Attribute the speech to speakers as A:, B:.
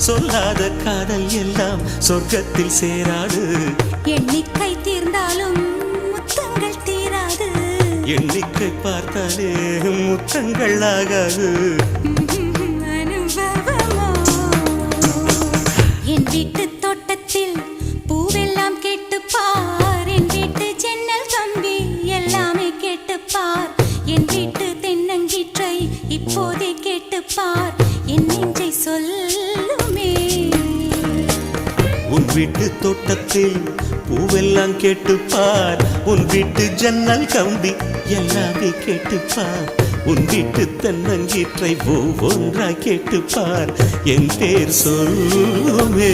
A: சொல்லாத காதல் எல்லாம் சொர்க்கத்தில் சேராது.
B: எண்ணிக்கை தீர்ந்தாலும் முத்தங்கள் தீராது.
A: எண்ணிக்கை பார்த்தாலே முத்தங்கள் ஆகாது.
B: அனுபவமோ என் வீட்டு தோட்டத்தில் பூவெல்லாம் கேட்டுப்பார். என் வீட்டு ஜன்னல் கம்பி எல்லாமே கேட்டுப்பார். என் வீட்டு தென்னங்கீற்றை இப்போதே கேட்டுப்பார். என் நெஞ்சை சொல்லுமே.
A: உன் வீட்டு தோட்டத்தில் பூவெல்லாம் கேட்டுப்பார். உன் வீட்டு ஜன்னல் கம்பி எல்லாமே கேட்டுப்பார். உன் வீட்டு தென்னங்கீற்றை ஒவ்வொன்றா கேட்டுப்பார். என் பேர் சொல்லுமே.